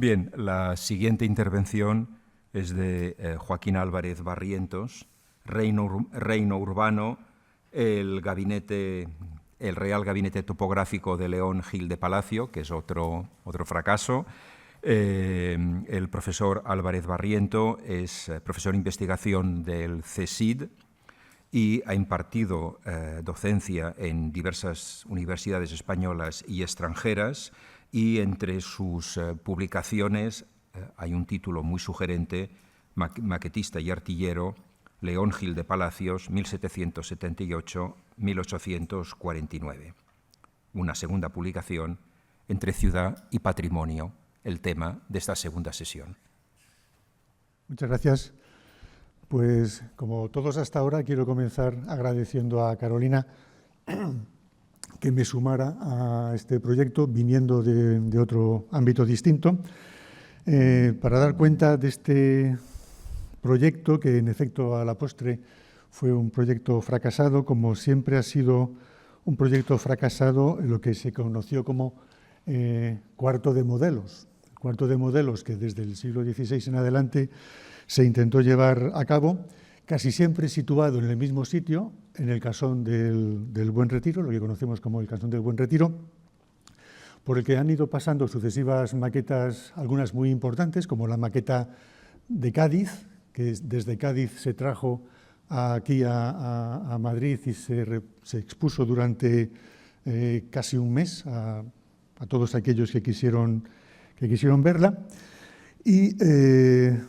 Bien, la siguiente intervención es de Joaquín Álvarez Barrientos, Reino Urbano, el Real Gabinete Topográfico de León Gil de Palacio, que es otro fracaso. El profesor Álvarez Barriento es profesor de investigación del CSID y ha impartido docencia en diversas universidades españolas y extranjeras, y entre sus publicaciones hay un título muy sugerente: Maquetista y artillero, León Gil de Palacios, 1778-1849. Una segunda publicación, Entre ciudad y patrimonio, el tema de esta segunda sesión. Muchas gracias. Pues, como todos hasta ahora, quiero comenzar agradeciendo a Carolina que me sumara a este proyecto, viniendo de otro ámbito distinto, para dar cuenta de este proyecto, que en efecto a la postre fue un proyecto fracasado, como siempre ha sido un proyecto fracasado en lo que se conoció como cuarto de modelos. Cuarto de modelos que desde el siglo XVI en adelante se intentó llevar a cabo, casi siempre situado en el mismo sitio, en el Casón del Buen Retiro, lo que conocemos como el Casón del Buen Retiro, por el que han ido pasando sucesivas maquetas, algunas muy importantes, como la maqueta de Cádiz, que desde Cádiz se trajo aquí a Madrid y se expuso durante casi un mes a todos aquellos que quisieron verla. Y en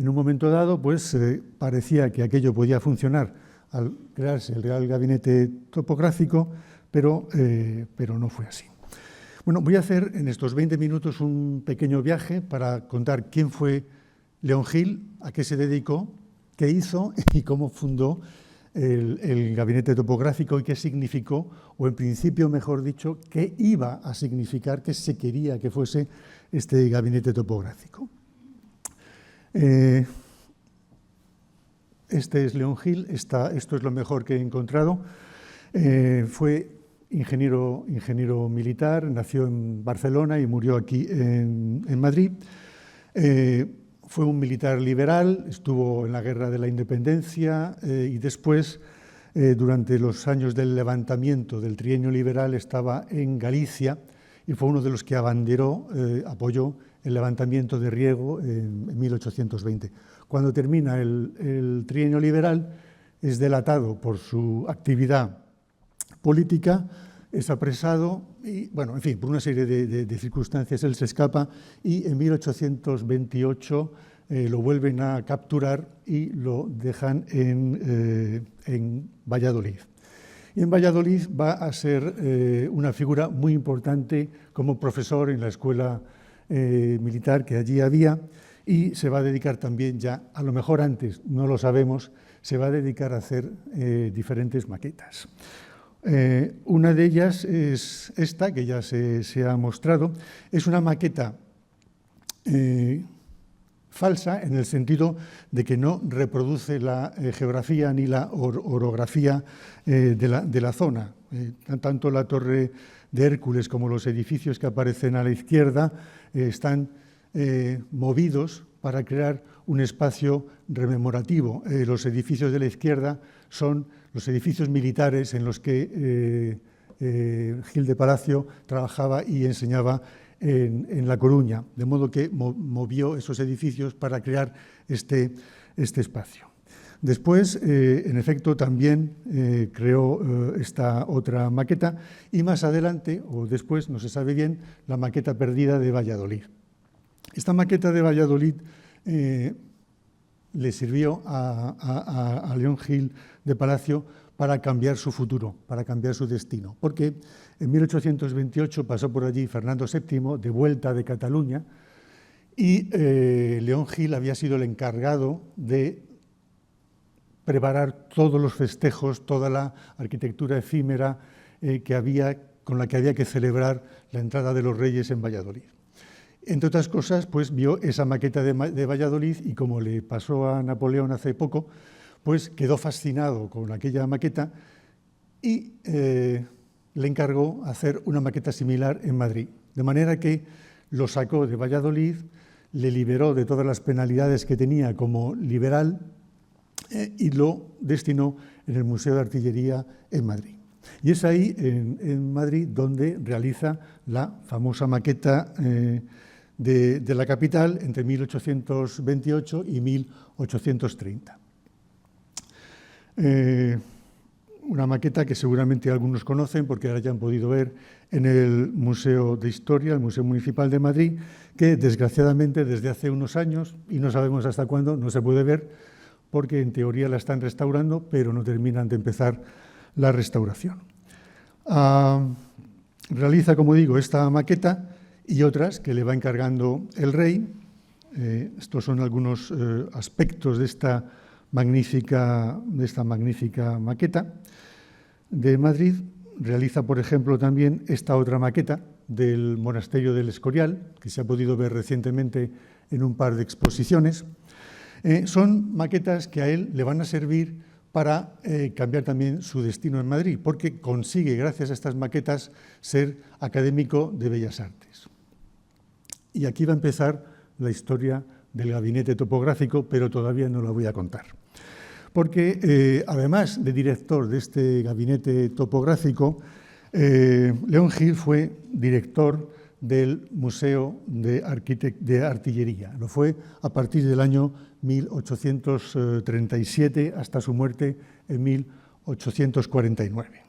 un momento dado, pues parecía que aquello podía funcionar al crearse el Real Gabinete Topográfico, pero no fue así. Bueno, voy a hacer en estos 20 minutos un pequeño viaje para contar quién fue León Gil, a qué se dedicó, qué hizo y cómo fundó el Gabinete Topográfico y qué significó, o en principio, mejor dicho, qué iba a significar, qué se quería que fuese este Gabinete Topográfico. Este es León Gil, esto es lo mejor que he encontrado. Fue ingeniero militar, nació en Barcelona y murió aquí en Madrid. Fue un militar liberal, estuvo en la Guerra de la Independencia y después, durante los años del levantamiento del trienio liberal, estaba en Galicia y fue uno de los que apoyó el levantamiento de Riego en 1820. Cuando termina el trienio liberal, es delatado por su actividad política, es apresado y, bueno, en fin, por una serie de circunstancias él se escapa y en 1828 lo vuelven a capturar y lo dejan en Valladolid. Y en Valladolid va a ser una figura muy importante como profesor en la escuela militar que allí había, y se va a dedicar también ya, a lo mejor antes, no lo sabemos, se va a dedicar a hacer diferentes maquetas. Una de ellas es esta, que ya se ha mostrado. Es una maqueta falsa en el sentido de que no reproduce la geografía ni la orografía de la zona. Tanto la Torre de Hércules como los edificios que aparecen a la izquierda están movidos para crear un espacio rememorativo. Los edificios de la izquierda son los edificios militares en los que Gil de Palacio trabajaba y enseñaba en La Coruña, de modo que movió esos edificios para crear este espacio. Después, en efecto, también creó esta otra maqueta y más adelante, o después, no se sabe bien, la maqueta perdida de Valladolid. Esta maqueta de Valladolid le sirvió a León Gil de Palacio para cambiar su futuro, para cambiar su destino, porque en 1828 pasó por allí Fernando VII, de vuelta de Cataluña, y León Gil había sido el encargado de preparar todos los festejos, toda la arquitectura efímera con la que había que celebrar la entrada de los reyes en Valladolid. Entre otras cosas, pues vio esa maqueta de Valladolid y, como le pasó a Napoleón hace poco, pues quedó fascinado con aquella maqueta y le encargó hacer una maqueta similar en Madrid. De manera que lo sacó de Valladolid, le liberó de todas las penalidades que tenía como liberal y lo destinó en el Museo de Artillería en Madrid. Y es ahí, en Madrid, donde realiza la famosa maqueta de la capital entre 1828 y 1830. Una maqueta que seguramente algunos conocen porque ahora ya han podido ver en el Museo de Historia, el Museo Municipal de Madrid, que desgraciadamente desde hace unos años, y no sabemos hasta cuándo, no se puede ver porque en teoría la están restaurando, pero no terminan de empezar la restauración. Realiza, como digo, esta maqueta y otras que le va encargando el rey. Estos son algunos aspectos de esta magnífica maqueta de Madrid. Realiza, por ejemplo, también esta otra maqueta del Monasterio del Escorial, que se ha podido ver recientemente en un par de exposiciones. Son maquetas que a él le van a servir para cambiar también su destino en Madrid, porque consigue, gracias a estas maquetas, ser académico de Bellas Artes. Y aquí va a empezar la historia del gabinete topográfico, pero todavía no la voy a contar. Porque además de director de este gabinete topográfico, León Gil fue director del Museo de Artillería. Lo fue a partir del año 1837 hasta su muerte en 1849.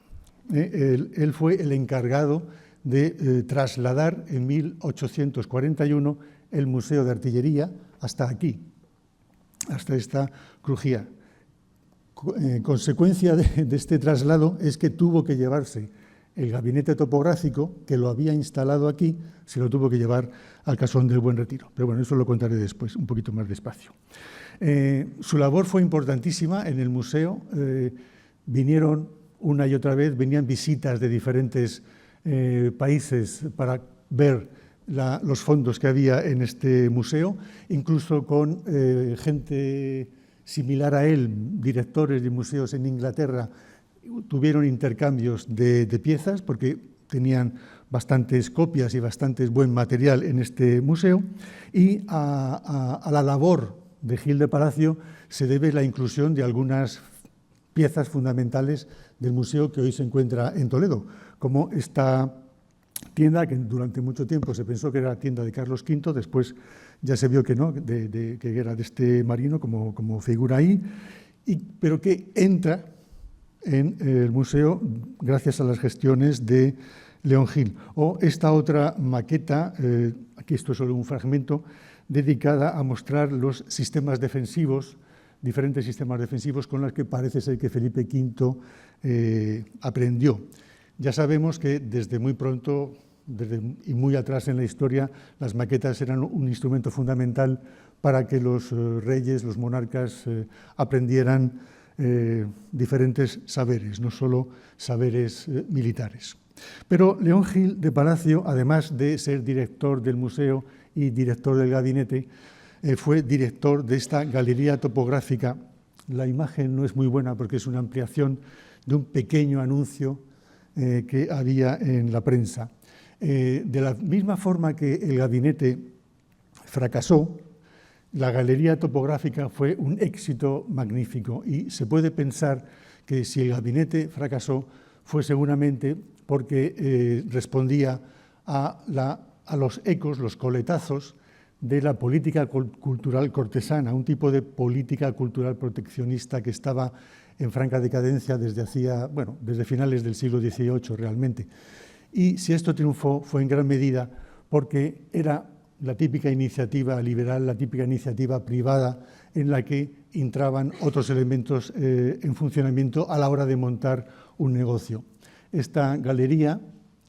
Él fue el encargado de trasladar en 1841 el Museo de Artillería hasta aquí, hasta esta crujía. Consecuencia de este traslado es que tuvo que llevarse el gabinete topográfico, que lo había instalado aquí, se lo tuvo que llevar al Casón del Buen Retiro. Pero bueno, eso lo contaré después, un poquito más despacio. Su labor fue importantísima en el museo. Vinieron una y otra vez, venían visitas de diferentes países para ver los fondos que había en este museo, incluso con gente similar a él, directores de museos en Inglaterra, tuvieron intercambios de piezas porque tenían bastantes copias y bastantes buen material en este museo, y a la labor de Gil de Palacio se debe la inclusión de algunas piezas fundamentales del museo que hoy se encuentra en Toledo, como esta tienda que durante mucho tiempo se pensó que era la tienda de Carlos V, después ya se vio que no, que era de este marino como figura ahí, pero que entra en el museo gracias a las gestiones de León Gil. O esta otra maqueta, aquí esto es solo un fragmento, dedicada a mostrar los sistemas defensivos, diferentes sistemas defensivos con los que parece ser que Felipe V aprendió. Ya sabemos que desde muy pronto y muy atrás en la historia, las maquetas eran un instrumento fundamental para que los reyes, los monarcas, aprendieran diferentes saberes, no solo saberes militares. Pero León Gil de Palacio, además de ser director del museo y director del gabinete, fue director de esta galería topográfica. La imagen no es muy buena porque es una ampliación de un pequeño anuncio que había en la prensa. De la misma forma que el gabinete fracasó, la galería topográfica fue un éxito magnífico y se puede pensar que si el gabinete fracasó fue seguramente porque respondía a los ecos, los coletazos de la política cultural cortesana, un tipo de política cultural proteccionista que estaba en franca decadencia desde finales del siglo XVIII realmente. Y si esto triunfó fue en gran medida porque era la típica iniciativa liberal, la típica iniciativa privada en la que entraban otros elementos en funcionamiento a la hora de montar un negocio. Esta galería,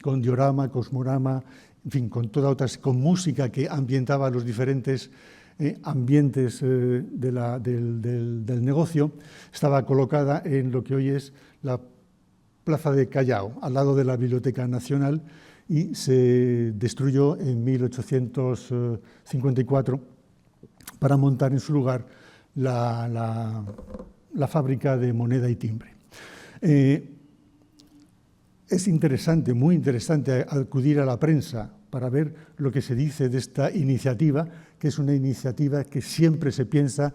con diorama, cosmorama, en fin, con música que ambientaba los diferentes ambientes del negocio, estaba colocada en lo que hoy es la Plaza de Callao, al lado de la Biblioteca Nacional, y se destruyó en 1854 para montar en su lugar la fábrica de moneda y timbre. es interesante, muy interesante, acudir a la prensa para ver lo que se dice de esta iniciativa, que es una iniciativa que siempre se piensa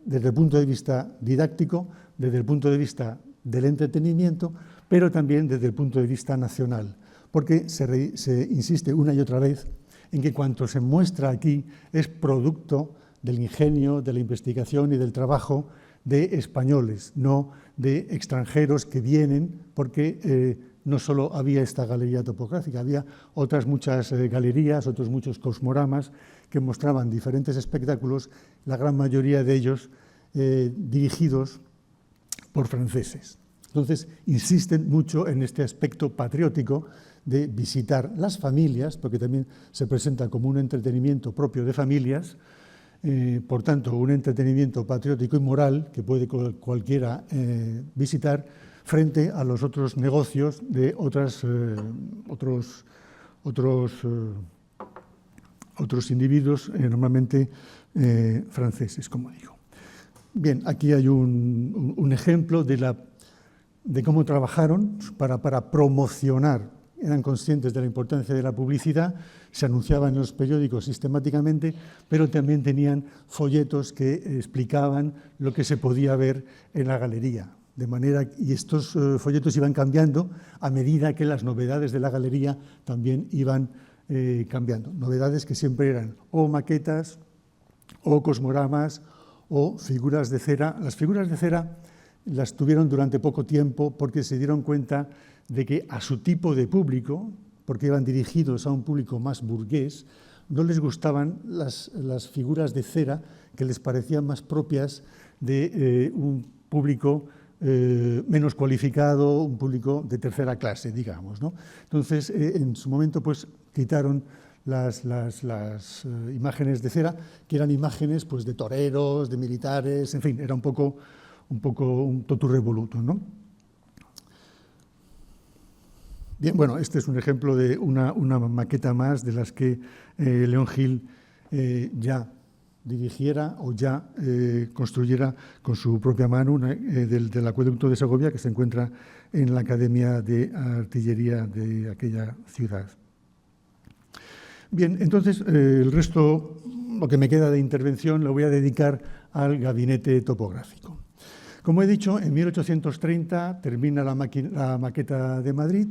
desde el punto de vista didáctico, desde el punto de vista del entretenimiento, pero también desde el punto de vista nacional, porque se insiste una y otra vez en que cuanto se muestra aquí es producto del ingenio, de la investigación y del trabajo de españoles, no de extranjeros que vienen, porque no solo había esta galería topográfica, había otras muchas galerías, otros muchos cosmoramas que mostraban diferentes espectáculos, la gran mayoría de ellos dirigidos por franceses. Entonces, insisten mucho en este aspecto patriótico de visitar las familias, porque también se presenta como un entretenimiento propio de familias, por tanto, un entretenimiento patriótico y moral que puede cualquiera visitar frente a los otros negocios de otros individuos, normalmente franceses, como digo. Bien, aquí hay un ejemplo de cómo trabajaron para promocionar. Eran conscientes de la importancia de la publicidad, se anunciaban en los periódicos sistemáticamente, pero también tenían folletos que explicaban lo que se podía ver en la galería. De manera, y estos folletos iban cambiando a medida que las novedades de la galería también iban cambiando. Novedades que siempre eran o maquetas, o cosmoramas, o figuras de cera. Las figuras de cera las tuvieron durante poco tiempo porque se dieron cuenta de que a su tipo de público, porque iban dirigidos a un público más burgués, no les gustaban las figuras de cera que les parecían más propias de un público menos cualificado, un público de tercera clase, digamos, ¿no? Entonces, en su momento, pues, quitaron las imágenes de cera, que eran imágenes pues, de toreros, de militares, en fin, era un poco un totum revolutum, ¿no? Bien, bueno, este es un ejemplo de una maqueta más de las que León Gil ya dirigiera o ya construyera con su propia mano del acueducto de Segovia, que se encuentra en la Academia de Artillería de aquella ciudad. Bien, entonces el resto, lo que me queda de intervención, lo voy a dedicar al gabinete topográfico. Como he dicho, en 1830 termina la maqueta de Madrid.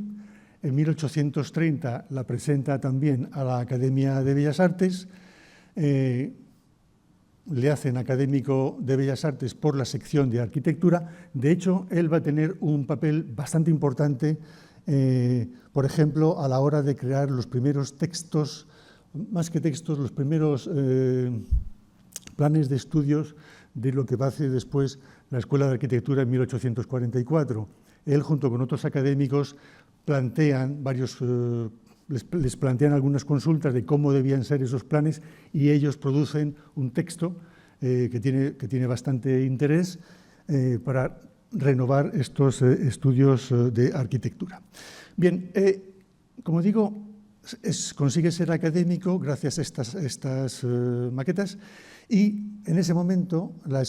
En 1830 la presenta también a la Academia de Bellas Artes. Le hacen académico de Bellas Artes por la sección de arquitectura. De hecho, él va a tener un papel bastante importante, por ejemplo, a la hora de crear los primeros textos, más que textos, los primeros planes de estudios de lo que va a hacer después la Escuela de Arquitectura en 1844. Él, junto con otros académicos, les plantean algunas consultas de cómo debían ser esos planes y ellos producen un texto que tiene bastante interés para renovar estos estudios de arquitectura. Bien, como digo, consigue ser académico gracias a estas maquetas y en ese momento la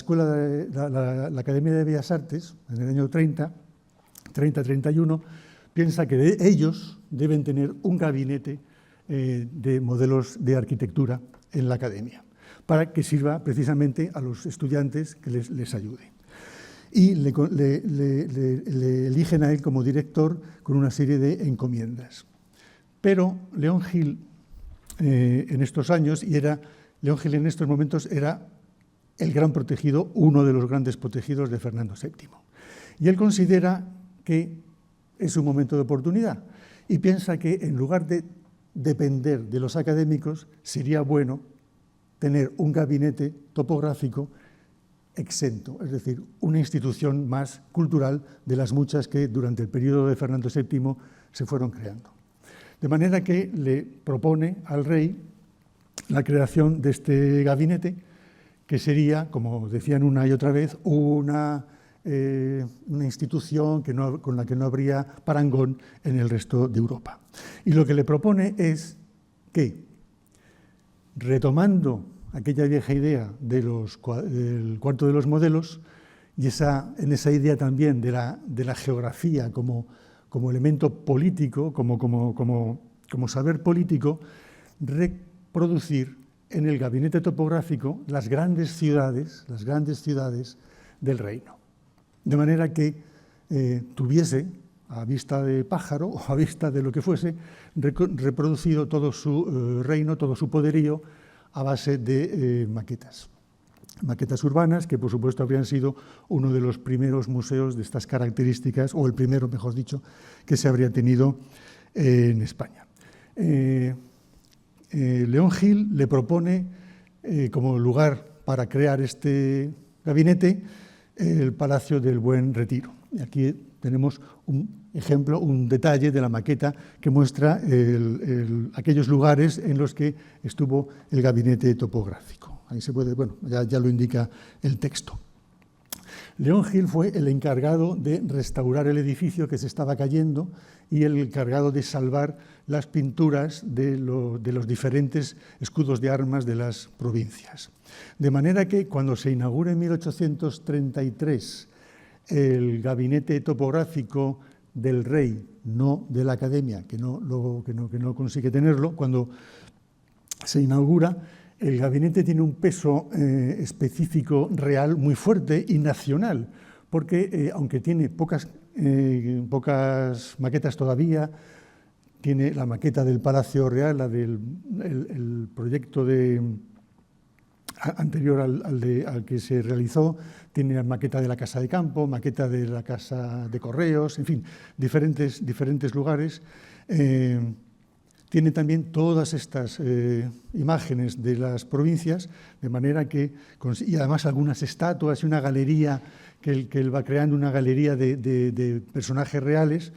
Academia de Bellas Artes, en el año 30-31, piensa que ellos deben tener un gabinete de modelos de arquitectura en la academia, para que sirva precisamente a los estudiantes que les ayude. Y le eligen a él como director con una serie de encomiendas. Pero León Gil, en estos años, León Gil en estos momentos era el gran protegido, uno de los grandes protegidos de Fernando VII. Y él considera que es un momento de oportunidad y piensa que en lugar de depender de los académicos, sería bueno tener un gabinete topográfico exento, es decir, una institución más cultural de las muchas que durante el periodo de Fernando VII se fueron creando. De manera que le propone al rey la creación de este gabinete, que sería, como decían una y otra vez, una institución con la que no habría parangón en el resto de Europa. Y lo que le propone es que, retomando aquella vieja idea del cuarto de los modelos, y en esa idea también de la geografía como como elemento político, como saber político, reproducir en el gabinete topográfico las grandes ciudades del reino. De manera que tuviese, a vista de pájaro o a vista de lo que fuese, reproducido todo su reino, todo su poderío a base de maquetas. Maquetas urbanas que, por supuesto, habrían sido uno de los primeros museos de estas características, o el primero, mejor dicho, que se habría tenido en España. León Gil le propone como lugar para crear este gabinete el Palacio del Buen Retiro. Y aquí tenemos un ejemplo, un detalle de la maqueta que muestra aquellos lugares en los que estuvo el gabinete topográfico. Ahí se puede, bueno, ya lo indica el texto. León Gil fue el encargado de restaurar el edificio que se estaba cayendo y el encargado de salvar las pinturas de los diferentes escudos de armas de las provincias. De manera que cuando se inaugura en 1833 el gabinete topográfico del rey, no de la academia, que no consigue tenerlo, cuando se inaugura, el gabinete tiene un peso específico real muy fuerte y nacional, porque aunque tiene pocas maquetas todavía, tiene la maqueta del Palacio Real, la del el proyecto anterior al que se realizó, tiene la maqueta de la Casa de Campo, maqueta de la Casa de Correos, en fin, diferentes lugares. Tiene también todas estas imágenes de las provincias, de manera que, y además algunas estatuas y una galería que él va creando, una galería de personajes reales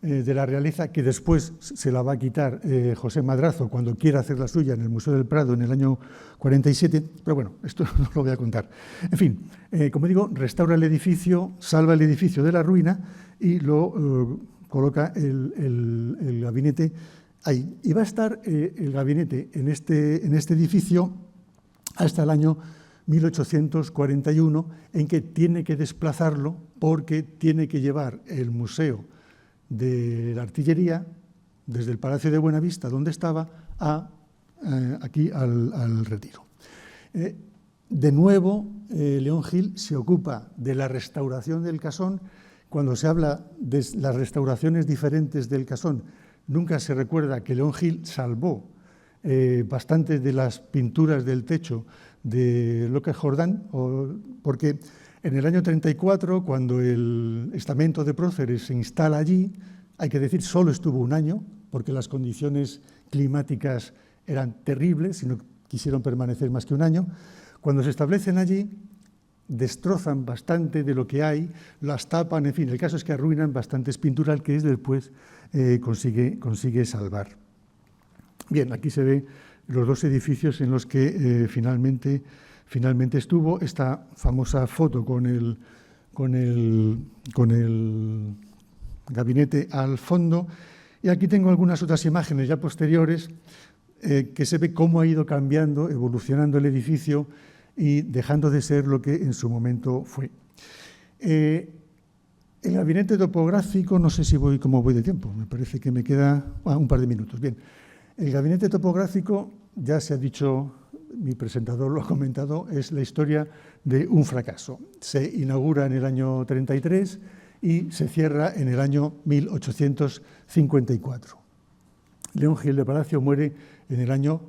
de la realeza, que después se la va a quitar José Madrazo cuando quiera hacer la suya en el Museo del Prado en el año 47, pero bueno, esto no lo voy a contar. En fin, como digo, restaura el edificio, salva el edificio de la ruina y lo coloca el gabinete ahí. Y va a estar el gabinete en este edificio hasta el año 1841, en que tiene que desplazarlo porque tiene que llevar el Museo de la Artillería desde el Palacio de Buenavista, donde estaba, aquí al Retiro. De nuevo, León Gil se ocupa de la restauración del Casón. Cuando se habla de las restauraciones diferentes del Casón, nunca se recuerda que León Gil salvó bastantes de las pinturas del techo de López Jordán, porque en el año 34, cuando el estamento de Próceres se instala allí, hay que decir, solo estuvo un año, porque las condiciones climáticas eran terribles y no quisieron permanecer más que un año. Cuando se establecen allí, destrozan bastante de lo que hay, las tapan, en fin, el caso es que arruinan bastantes pinturas que después consigue salvar. Bien, aquí se ve los dos edificios en los que finalmente estuvo, esta famosa foto con el gabinete al fondo, y aquí tengo algunas otras imágenes ya posteriores que se ve cómo ha ido cambiando, evolucionando el edificio y dejando de ser lo que en su momento fue. El gabinete topográfico, no sé si cómo voy de tiempo, me parece que me queda un par de minutos. Bien, el gabinete topográfico, ya se ha dicho, mi presentador lo ha comentado, es la historia de un fracaso. Se inaugura en el año 33 y se cierra en el año 1854. León Gil de Palacio muere en el año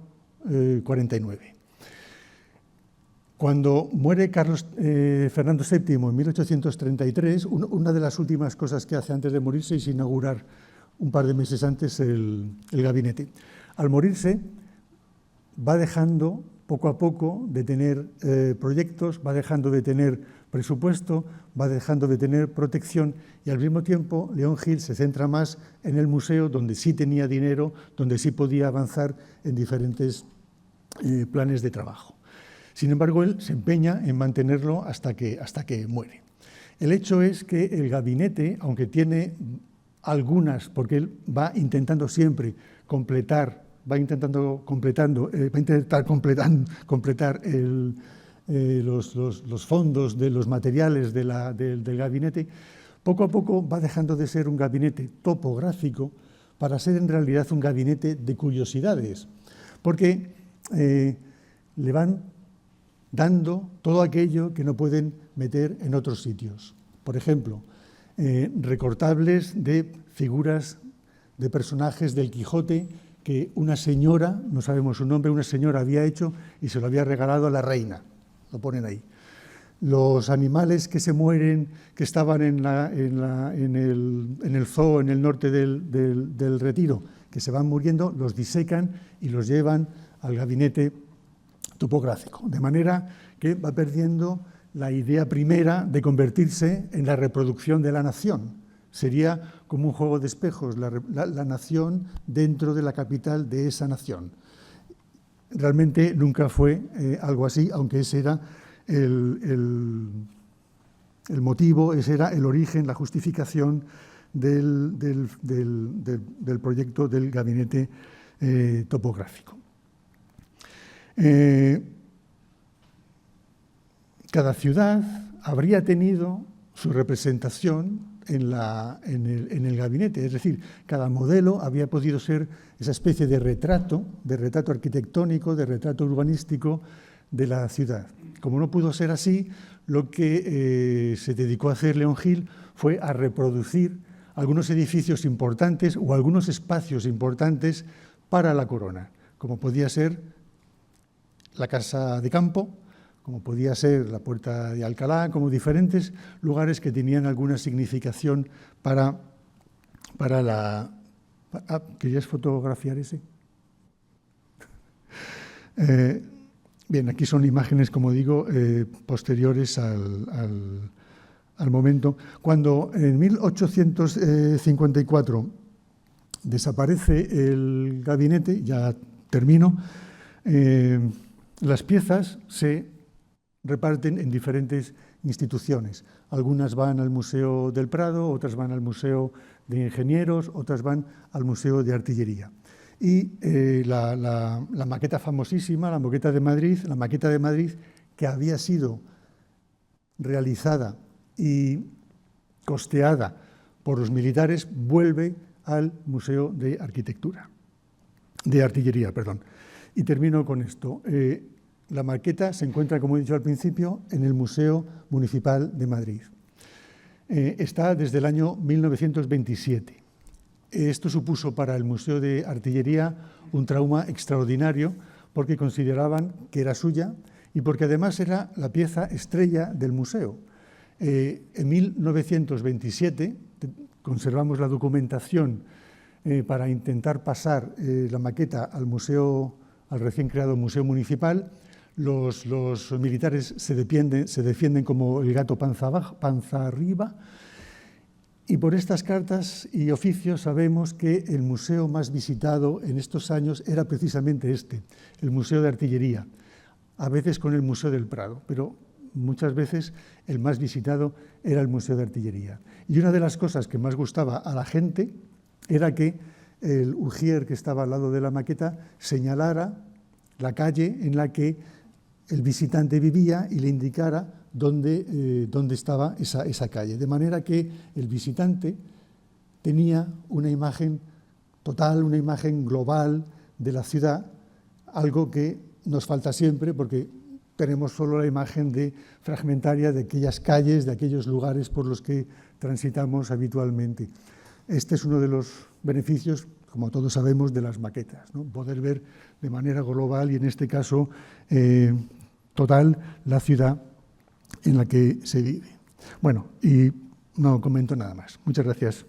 49. Cuando muere Carlos Fernando VII en 1833, una de las últimas cosas que hace antes de morirse es inaugurar un par de meses antes el gabinete. Al morirse, va dejando poco a poco de tener proyectos, va dejando de tener presupuesto, va dejando de tener protección, y al mismo tiempo León Gil se centra más en el museo, donde sí tenía dinero, donde sí podía avanzar en diferentes planes de trabajo. Sin embargo, él se empeña en mantenerlo hasta que muere. El hecho es que el gabinete, aunque tiene algunas, porque él va intentando siempre completar los fondos de los materiales del gabinete, Poco a poco va dejando de ser un gabinete topográfico para ser en realidad un gabinete de curiosidades, porque le van dando todo aquello que no pueden meter en otros sitios. Por ejemplo, recortables de figuras de personajes del Quijote que una señora, no sabemos su nombre, una señora había hecho y se lo había regalado a la reina. Lo ponen ahí. Los animales que se mueren, que estaban en el zoo en el norte del Retiro, que se van muriendo, los disecan y los llevan al gabinete topográfico. De manera que va perdiendo la idea primera de convertirse en la reproducción de la nación. Sería como un juego de espejos, la nación dentro de la capital de esa nación. Realmente nunca fue algo así, aunque ese era el motivo, ese era el origen, la justificación del proyecto del gabinete topográfico. Cada ciudad habría tenido su representación en el gabinete, es decir, cada modelo había podido ser esa especie de retrato arquitectónico, de retrato urbanístico de la ciudad. Como no pudo ser así, lo que se dedicó a hacer León Gil fue a reproducir algunos edificios importantes o algunos espacios importantes para la corona, como podía ser la Casa de Campo, como podía ser la Puerta de Alcalá, como diferentes lugares que tenían alguna significación para la... ¿Querías fotografiar ese? Bien, aquí son imágenes, como digo, posteriores al momento. Cuando en 1854 desaparece el gabinete, ya termino, las piezas se reparten en diferentes instituciones. Algunas van al Museo del Prado, otras van al Museo de Ingenieros, otras van al Museo de Artillería. Y la maqueta famosísima, la maqueta de Madrid, que había sido realizada y costeada por los militares, vuelve al Museo de Artillería. Y termino con esto. La maqueta se encuentra, como he dicho al principio, en el Museo Municipal de Madrid. Está desde el año 1927. Esto supuso para el Museo de Artillería un trauma extraordinario porque consideraban que era suya y porque además era la pieza estrella del museo. En 1927 conservamos la documentación para intentar pasar la maqueta al recién creado Museo Municipal. Los militares se defienden como el gato panza arriba. Y por estas cartas y oficios sabemos que el museo más visitado en estos años era precisamente el Museo de Artillería, a veces con el Museo del Prado, pero muchas veces el más visitado era el Museo de Artillería. Y una de las cosas que más gustaba a la gente era que el ujier que estaba al lado de la maqueta señalara la calle en la que el visitante vivía y le indicara dónde estaba esa calle. De manera que el visitante tenía una imagen total, una imagen global de la ciudad, algo que nos falta siempre porque tenemos solo la imagen fragmentaria de aquellas calles, de aquellos lugares por los que transitamos habitualmente. Este es uno de los beneficios, como todos sabemos, de las maquetas, ¿no? Poder ver de manera global y en este caso total la ciudad en la que se vive. Bueno, y no comento nada más. Muchas gracias.